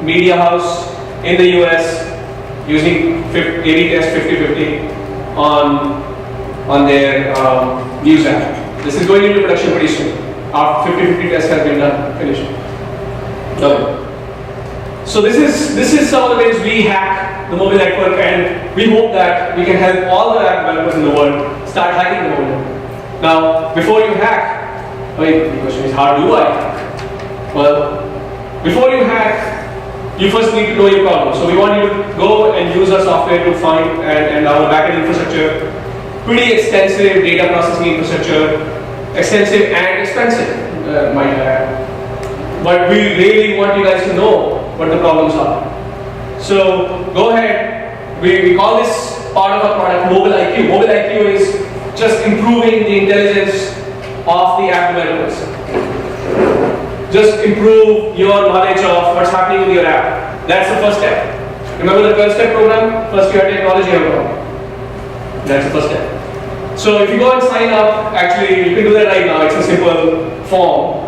media house in the US using A/B test 50-50 on their news app. This is going into production pretty soon. After 50-50 test has been done, finished. Okay. So this is some of the ways we hack the mobile network, and we hope that we can help all the app developers in the world start hacking the mobile network. Now, before you hack, the question is, how do I hack? Well, before you hack, you first need to know your problem. So we want you to go and use our software to find and our backend infrastructure, pretty extensive data processing infrastructure, extensive and expensive, might add. But we really want you guys to know what the problems are. So go ahead, we call this part of our product Mobile IQ. Mobile IQ is just improving the intelligence of the app developers. Just improve your knowledge of what's happening with your app. That's the first step. Remember the 12-step program? First you have technology and problem. That's the first step. So if you go and sign up, actually you can do that right now. It's a simple form.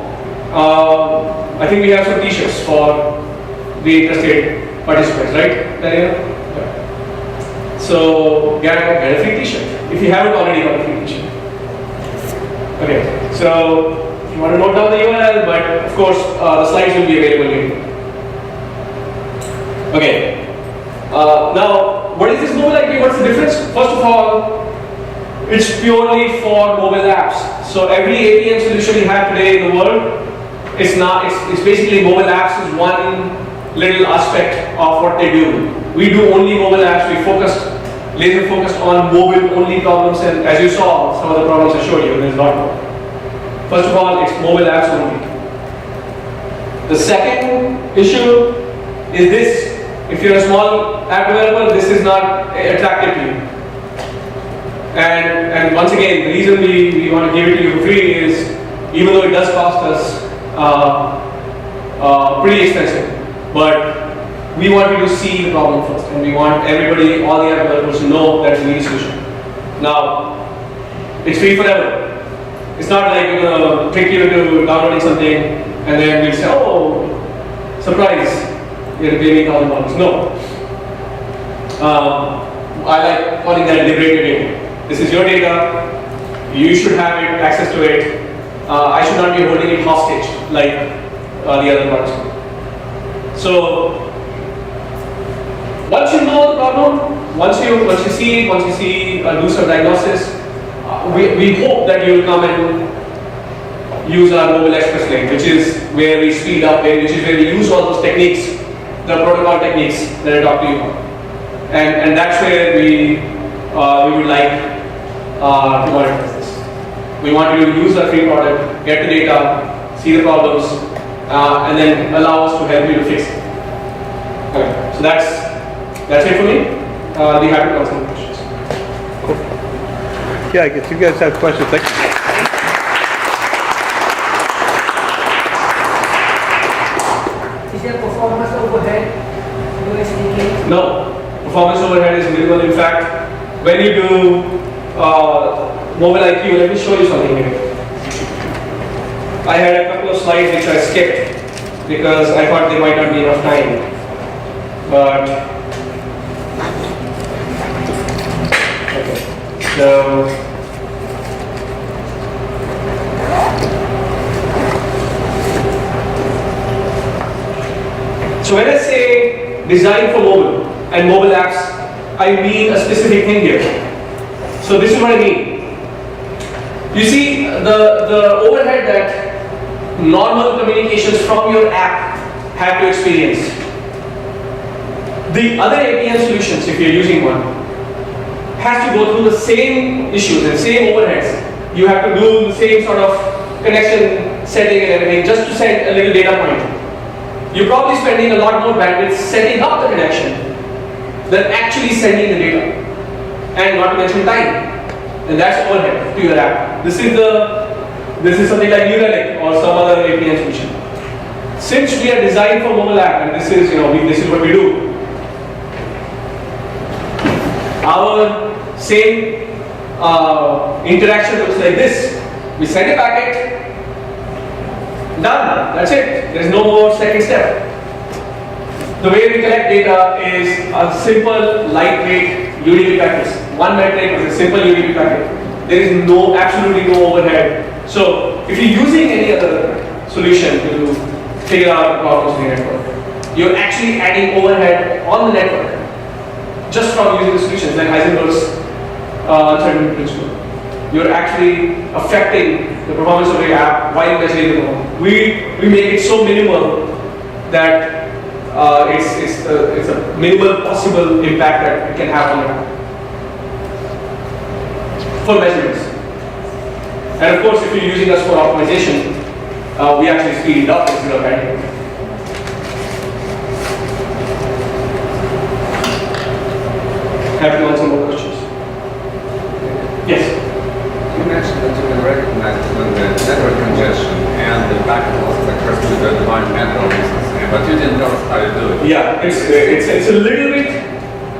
I think we have some t-shirts for the interested participants, right? Yeah. So get a free t-shirt if you haven't already got a free t-shirt. Okay, so if you want to note down the URL, but of course the slides will be available later. Okay. Now, what is this mobile IQ? What's the difference? First of all, it's purely for mobile apps. So every APM solution we have today in the world, it's basically mobile apps is one little aspect of what they do. We do only mobile apps. We laser focused on mobile only problems, and as you saw, some of the problems I showed you, there's a lot more. First of all, it's mobile apps only. The second issue is this. If you're a small app developer, this is not attractive to you. And once again, the reason we want to give it to you for free is, even though it does cost us pretty expensive, but we want you to see the problem first, and we want everybody, all the app developers, to know that we need a solution. Now, it's free forever. It's not like we're gonna trick you into downloading something and then we'll say, oh, surprise, you're gonna pay me $1,000. No. I like calling that liberated data. This is your data. You should have access to it. I should not be holding it hostage like the other parts. So once you know the problem, once you see it, once you see do some diagnosis, we hope that you will come and use our Mobile Express link, which is where we speed up, which is where we use all those techniques, the protocol techniques that I talked to you about. And that's where we would like to monetize this. We want you to use our free product, get the data, see the problems, and then allow us to help you to fix it. Okay. So that's it for me. I'll be happy to answer any questions. Yeah, I guess you guys have questions. Is there performance overhead? USDK? No, performance overhead is minimal. In fact, when you do Mobile IQ, let me show you something here. I had a couple of slides which I skipped because I thought there might not be enough time. But okay, so So when I say design for mobile and mobile apps, I mean a specific thing here. So this is what I mean. You see the overhead that normal communications from your app have to experience. The other APN solutions, if you're using one, has to go through the same issues and same overheads. You have to do the same sort of connection setting and everything just to send a little data point. You're probably spending a lot more bandwidth setting up the connection than actually sending the data, and not to mention time. And that's overhead to your app. This is something like Neuralink or some other APN solution. Since we are designed for mobile app, and this is this is what we do. Our same interaction looks like this. We send a packet. Done. That's it. There is no more second step. The way we collect data is a simple, lightweight UDP packets. One metric is a simple UDP packet. There is absolutely no overhead. So if you're using any other solution to figure out the problems in the network, you're actually adding overhead on the network just from using the solutions, like Heisenberg's uncertainty principle. You're actually affecting the performance of your app while measuring the performance. We make it so minimal that it's a minimal possible impact that it can have on your app for measurements. And of course, if you're using us for optimization, we actually speed it up instead of adding it. Happy to answer more questions. Yes. You mentioned that you can recognize when the network congestion and the packet loss occurs to the defined network reasons, but you didn't tell us how you do it. Yeah, it's a little bit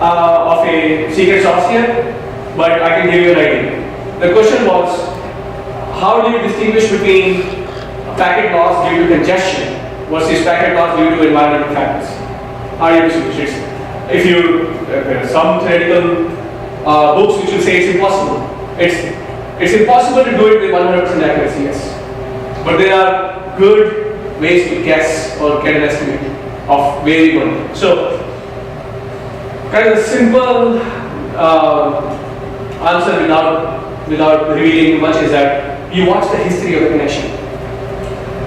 of a secret sauce here, but I can give you an idea. The question was, how do you distinguish between packet loss due to congestion versus packet loss due to environmental factors? How do you distinguish it? If you, there are some theoretical books which will say it's impossible. It's impossible to do it with 100% accuracy, yes. But there are good ways to guess or get an estimate of where you're going. So, kind of a simple answer without revealing too much is that you watch the history of the connection.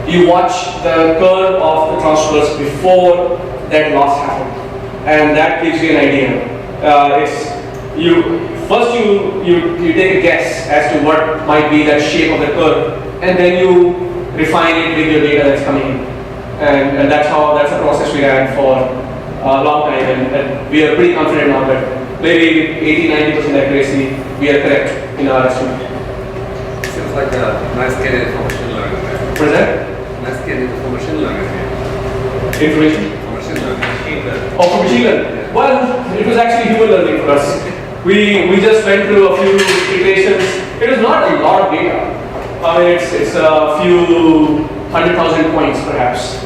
You watch the curve of the transfers before that loss happened. And that gives you an idea. First you take a guess as to what might be that shape of the curve, and then you refine it with your data that's coming in. And that's a process we had for a long time, and we are pretty confident now that maybe 80-90% accuracy we are correct in our estimate. Seems like a nice candidate for machine learning. What is that? Nice candidate for machine learning. Information? For machine learning. Oh, for machine learning. Well, it was actually human learning for us. We just went through a few iterations. It was not a lot of data. I mean, it's a few 100,000 points perhaps,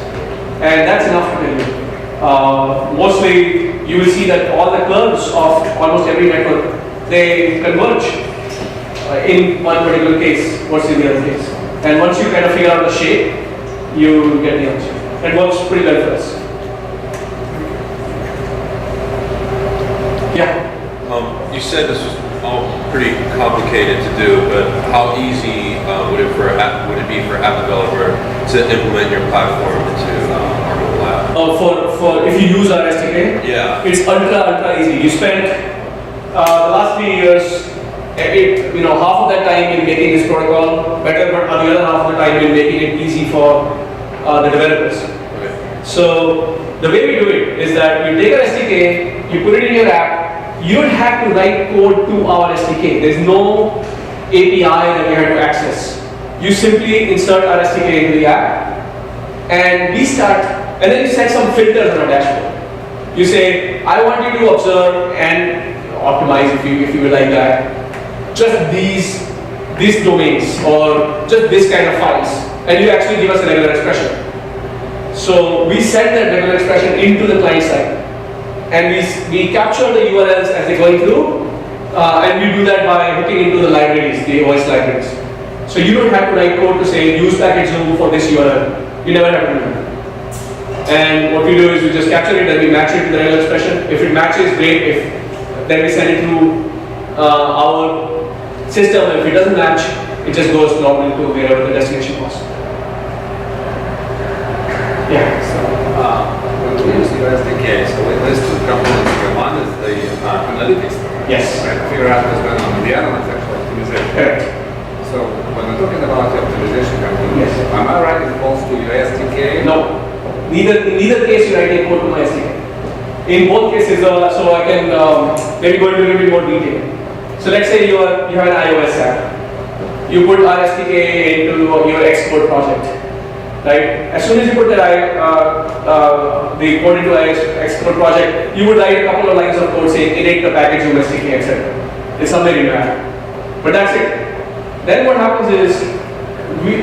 and that's enough to tell you. Mostly, you will see that all the curves of almost every network, they converge in one particular case versus the other case. And once you kind of figure out the shape, you get the answer. It works pretty well for us. Yeah. You said this was all pretty complicated to do, but how easy would it be for app developer to implement your platform into our mobile app? For if you use our SDK, Yeah. it's ultra easy. You spent the last 3 years, half of that time in making this protocol better, but the other half of the time in making it easy for the developers. Okay. So the way we do it is that you take our SDK, you put it in your app. You don't have to write code to our SDK. There's no API that you have to access. You simply insert our SDK into the app, and and then you set some filters on a dashboard. You say, I want you to observe and optimize if you would like that. Just these domains or just this kind of files, and you actually give us a regular expression. So we set that regular expression into the client side. And we capture the URLs as they're going through, and we do that by hooking into the libraries, the OS libraries. So you don't have to write code to say use package zoom for this URL. You never have to do that. And what we do is we just capture it and we match it to the regular expression. If it matches, great. Then we send it to our system. If it doesn't match, it just goes normally to wherever the destination was. Yeah. So. When we use the SDK, so there's two components here. One is the analytics. Yes. Right, to figure out what's going on. And the other one is actually optimization. Correct. So when we're talking about the optimization component, Yes. am I right? It falls to your SDK? No. In neither case you write a code to my SDK. In both cases, so I can maybe go into a little bit more detail. So let's say you have an iOS app. You put our SDK into your export project. Right? As soon as you put the code into an export project, you would write a couple of lines of code saying init the package zoom SDK, etc. It's somewhere in your app. But that's it. Then what happens is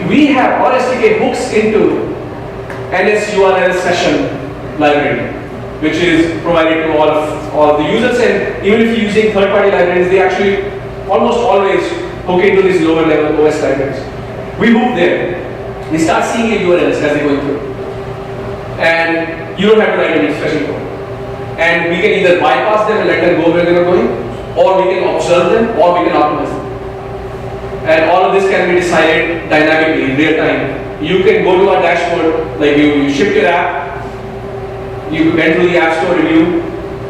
we have our SDK hooks into NSURL session library, which is provided to all the users. And even if you're using third-party libraries, they actually almost always hook into these lower level OS libraries. We hook there. We start seeing your URLs as they're going through. And you don't have to write any special code. And we can either bypass them and let them go where they are going, or we can observe them, or we can optimize them. And all of this can be decided dynamically in real time. You can go to our dashboard, like you ship your app, you went through the App Store review,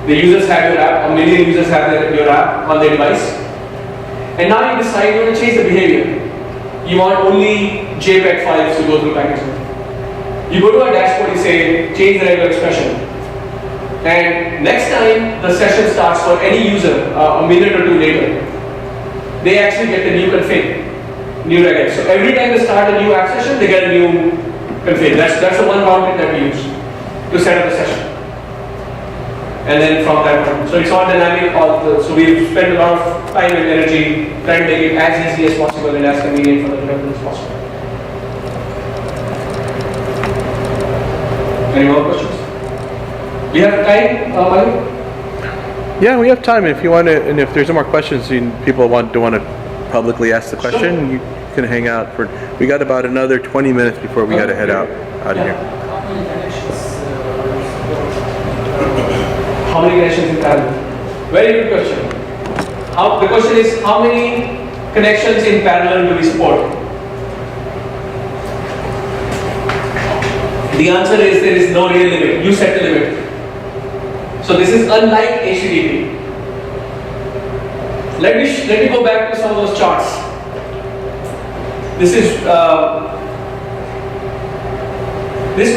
the users have your app, 1 million users have your app on their device. And now you decide you want to change the behavior. You want only JPEG files to go through packaging. You go to our dashboard, you say, change the regular expression. And next time the session starts for any user, a minute or two later, they actually get the new config, new regex. So every time they start a new app session, they get a new config. That's the one round that we use to set up the session. And then from that one, so it's all dynamic. So we've spent a lot of time and energy trying to make it as easy as possible and as convenient for the developer as possible. Any more questions? We have time, Manu? Yeah, we have time. If you want to, and if there's no more questions, and people want to publicly ask the question, you can hang out for. We got about another 20 minutes before we got to head out of here. How many connections? How many connections in parallel? Very good question. The question is, how many connections in parallel do we support? The answer is there is no real limit. You set the limit. So this is unlike HTTP. Let me go back to some of those charts. This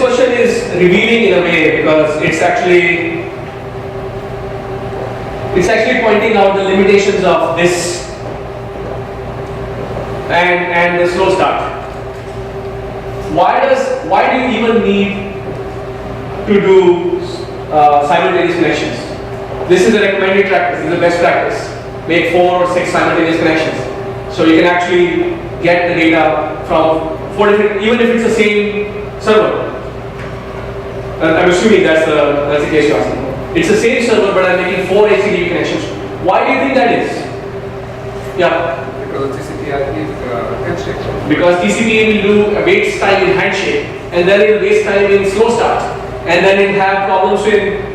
question is revealing in a way because it's actually pointing out the limitations of this and the slow start. Why do you even need to do simultaneous connections? This is the recommended practice, this is the best practice. make 4 or 6 simultaneous connections. So you can actually get the data from 4 different, even if it's the same server. I'm assuming that's the case you're asking. It's the same server, but I'm making 4 HTTP connections. Why do you think that is? Yeah. Because the TCP IP handshake. Because TCP will do a waits time in handshake, and then it will waste time in slow start, and then it will have problems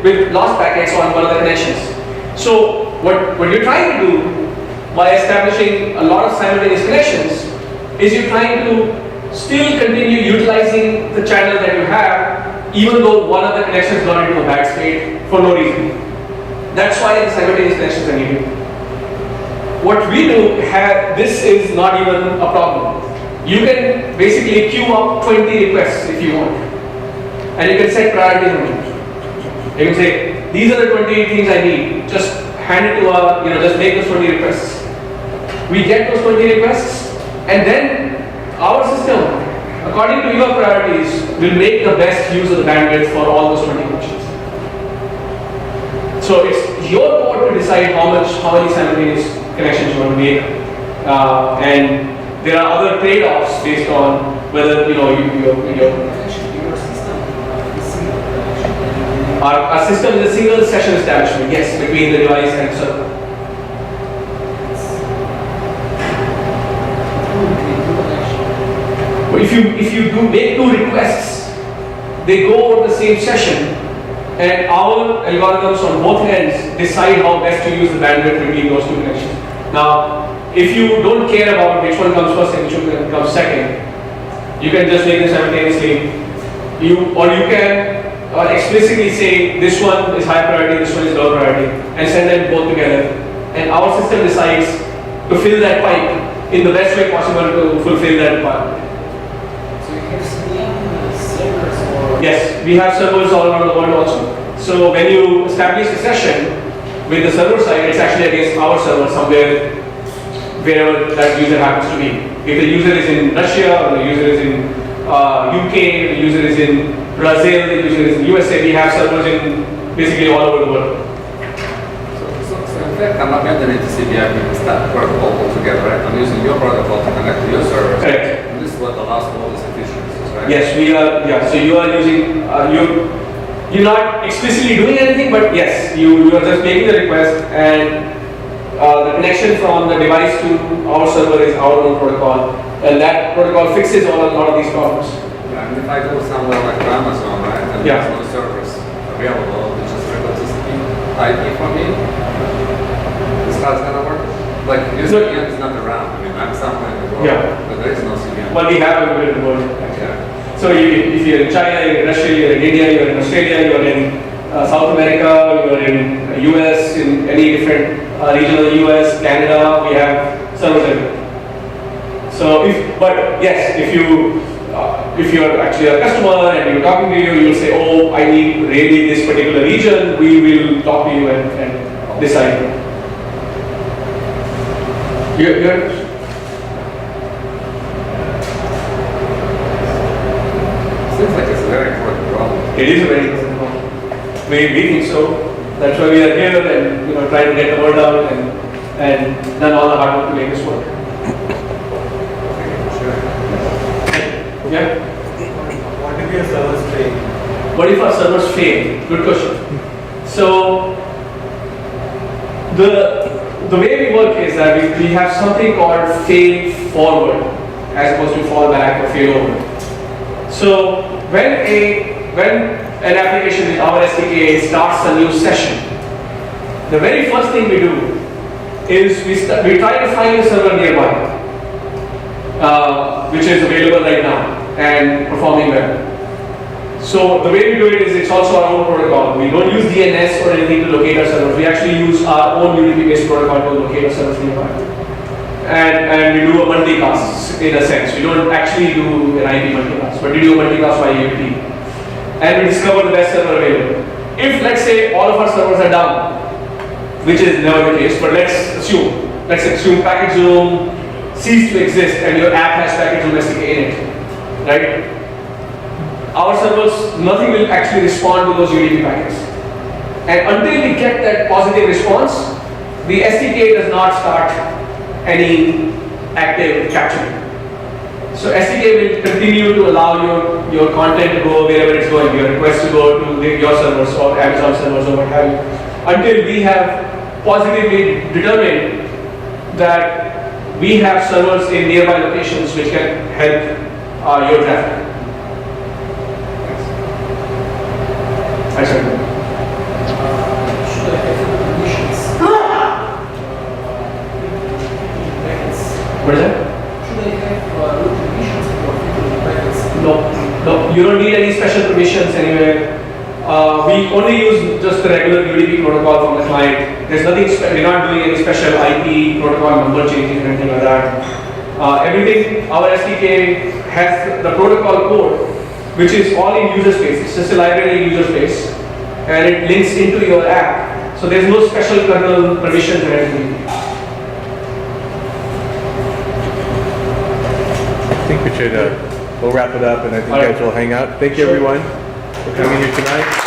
with lost packets on one of the connections. So what you're trying to do by establishing a lot of simultaneous connections is you're trying to still continue utilizing the channel that you have, even though one of the connections got into a bad state for no reason. That's why the simultaneous connections are needed. What we do, this is not even a problem. You can basically queue up 20 requests if you want, and you can set priorities on them. You can say, these are the 20 things I need. Just hand it to just make those 20 requests. We get those 20 requests, and then our system, according to your priorities, will make the best use of the bandwidth for all those 20 connections. So it's your code to decide how many simultaneous connections you want to make, and there are other trade-offs based on whether your our system is a single session establishment, yes, between the device and server. But if you do make 2 requests, they go over the same session, and our algorithms on both ends decide how best to use the bandwidth between those 2 connections. Now, if you don't care about which one comes first and which one comes second, you can just make them simultaneously. You can explicitly say this one is high priority, this one is low priority, and send them both together. And our system decides to fill that pipe in the best way possible to fulfill that requirement. So you have CDN servers or? Yes, we have servers all around the world also. So when you establish a session with the server side, it's actually against our server somewhere, wherever that user happens to be. If the user is in Russia, or the user is in UK, the user is in Brazil, the user is in USA, we have servers in basically all over the world. So in fact, I'm not abandoning TCP IP stack protocol altogether, right? I'm using your protocol to connect to your server. Correct. And this is what allows all these efficiencies, right? Yes, we are. Yeah, so you are using you're not explicitly doing anything, but yes, you are just making the request, and the connection from the device to our server is our own protocol, and that protocol fixes a lot of these problems. Yeah, and if I go somewhere like Amazon, right, and Yeah. there's no servers available, which is regular TCP IP for me, this how it's gonna work? Like, your CDN is not around. I mean, I'm somewhere in the world, Yeah. but there is no CDN. Well, we have everywhere in the world. Yeah. So if you're in China, you're in Russia, you're in India, you're in Australia, you're in South America, you're in US, in any different region of the US, Canada, we have servers everywhere. So if you're actually a customer and you're talking to you'll say, oh, I need really this particular region, we will talk to you and decide. You're Seems like it's a very important problem. It is a very important problem. We think so. That's why we are here and try to get the word out and done all the hard work to make this work. Sure. Yeah. What if your servers fail? What if our servers fail? Good question. So the way we work is that we have something called fail forward as opposed to fall back or fail over. So when an application with our SDK starts a new session, the very first thing we do is we try to find a server nearby, which is available right now and performing well. So the way we do it is it's also our own protocol. We don't use DNS or anything to locate our servers. We actually use our own Unity-based protocol to locate our servers nearby. And we do a multicast in a sense. We don't actually do an IP multicast, but we do a multicast via UDP. And we discover the best server available. If, let's say, all of our servers are down, which is never the case, but let's assume package zoom ceased to exist and your app has package zoom SDK in it, right? Our servers, nothing will actually respond to those UDP packets. And until we get that positive response, the SDK does not start any active captioning. So SDK will continue to allow your content to go wherever it's going, your request to go to your servers or Amazon servers or what have you, until we have positively determined that we have servers in nearby locations which can help your traffic. Excellent. Should I have permissions? What is that? Should I have root permissions for people packets? No, you don't need any special permissions anywhere. We only use just the regular UDP protocol from the client. There's nothing, we're not doing any special IP protocol number changes or anything like that. Everything, our SDK has the protocol code, which is all in user space. It's just a library in user space, and it links into your app. So there's no special kernel permissions or anything. I think we should, we'll wrap it up, and I think All right. guys will hang out. Thank you, Sure. everyone, for coming here tonight.